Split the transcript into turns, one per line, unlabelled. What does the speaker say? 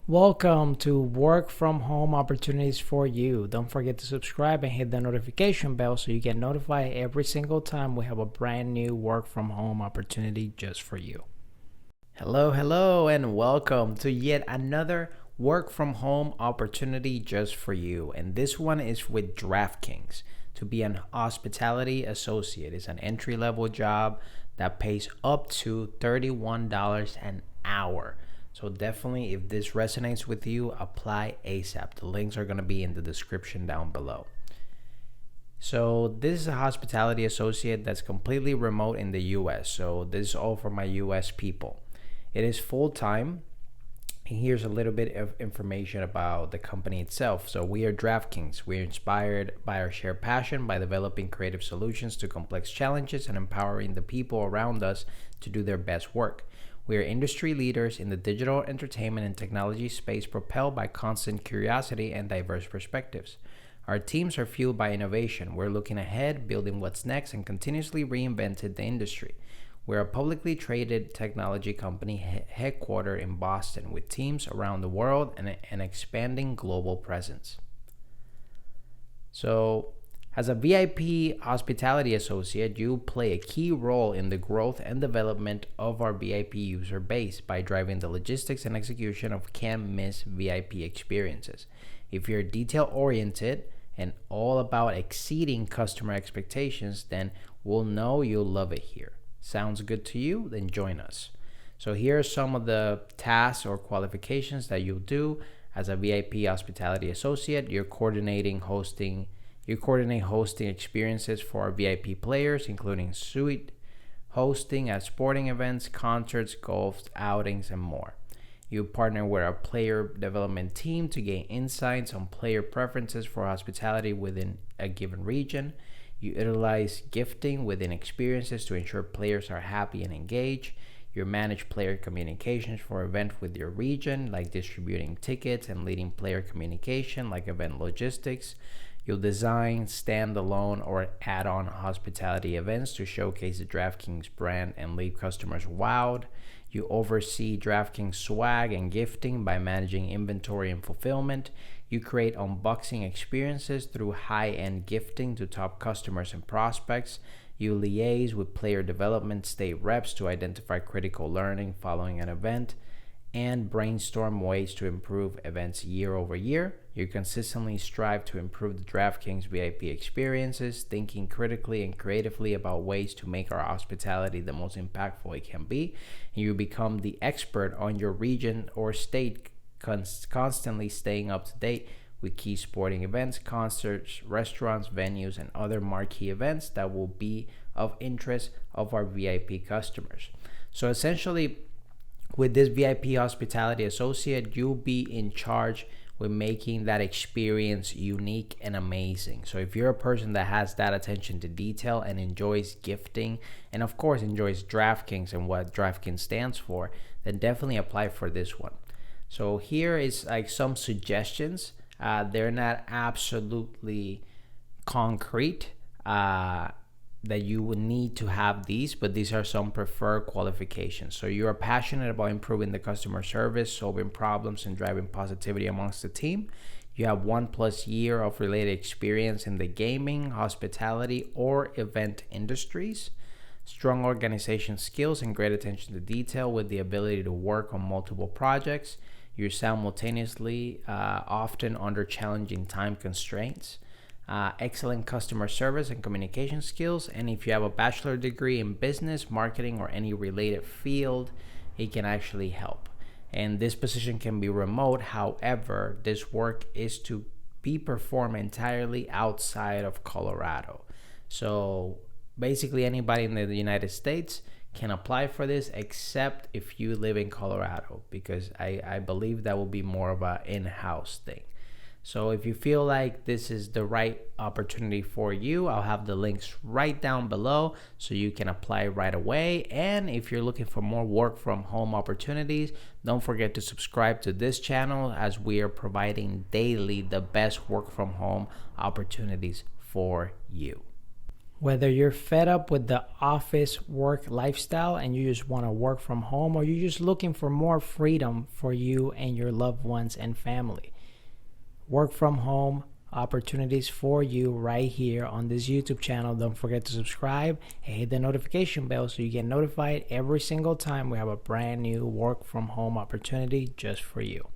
Welcome to Work From Home Opportunities for You. Don't forget to subscribe and hit the notification bell so you get notified every single time we have a brand new work from home opportunity just for you. Hello, and welcome to yet another work from home opportunity just for you. And this one is with DraftKings. To be an hospitality associate is an entry-level job that pays up to $31 an hour. So definitely, if this resonates with you, apply ASAP. The links are going to be in the description down below. So this is a hospitality associate that's completely remote in the US. So this is all for my US people. It is full-time. And here's a little bit of information about the company itself. So we are DraftKings. We're inspired by our shared passion by developing creative solutions to complex challenges and empowering the people around us to do their best work. We are industry leaders in the digital entertainment and technology space, propelled by constant curiosity and diverse perspectives. Our teams are fueled by innovation. We're looking ahead, building what's next, and continuously reinventing the industry. We're a publicly traded technology company headquartered in Boston with teams around the world and an expanding global presence. So, as a VIP hospitality associate, you play a key role in the growth and development of our VIP user base by driving the logistics and execution of can't-miss VIP experiences. If you're detail-oriented and all about exceeding customer expectations, then we'll know you'll love it here. Sounds good to you? Then join us. So here are some of the tasks or qualifications that you'll do as a VIP hospitality associate. You coordinate hosting experiences for our VIP players, including suite hosting at sporting events, concerts, golf outings, and more. You partner with our player development team to gain insights on player preferences for hospitality within a given region. You utilize gifting within experiences to ensure players are happy and engaged. You manage player communications for events with your region, like distributing tickets and leading player communication, like event logistics. You'll design standalone or add-on hospitality events to showcase the DraftKings brand and leave customers wowed. You oversee DraftKings swag and gifting by managing inventory and fulfillment. You create unboxing experiences through high-end gifting to top customers and prospects. You liaise with player development state reps to identify critical learning following an event and brainstorm ways to improve events year over year. You consistently strive to improve the DraftKings VIP experiences, thinking critically and creatively about ways to make our hospitality the most impactful it can be. And you become the expert on your region or state, constantly staying up to date with key sporting events, concerts, restaurants, venues, and other marquee events that will be of interest of our VIP customers. So essentially, with this VIP hospitality associate, you'll be in charge with making that experience unique and amazing. So if you're a person that has that attention to detail and enjoys gifting, and of course enjoys DraftKings and what DraftKings stands for, then definitely apply for this one. So here is like some suggestions. They're not absolutely concrete that you would need to have these, but these are some preferred qualifications. So you are passionate about improving the customer service, solving problems, and driving positivity amongst the team. You have 1+ year of related experience in the gaming, hospitality, or event industries. Strong organization skills and great attention to detail with the ability to work on multiple projects. You're simultaneously often under challenging time constraints. Excellent customer service and communication skills. And if you have a bachelor degree in business, marketing, or any related field, it can actually help. And this position can be remote. However, this work is to be performed entirely outside of Colorado. So basically anybody in the United States can apply for this, except if you live in Colorado, because I believe that will be more of an in-house thing. So if you feel like this is the right opportunity for you, I'll have the links right down below so you can apply right away. And if you're looking for more work from home opportunities, don't forget to subscribe to this channel, as we are providing daily the best work from home opportunities for you. Whether you're fed up with the office work lifestyle and you just want to work from home, or you're just looking for more freedom for you and your loved ones and family, work from home opportunities for you right here on this YouTube channel. Don't forget to subscribe and hit the notification bell so you get notified every single time we have a brand new work from home opportunity just for you.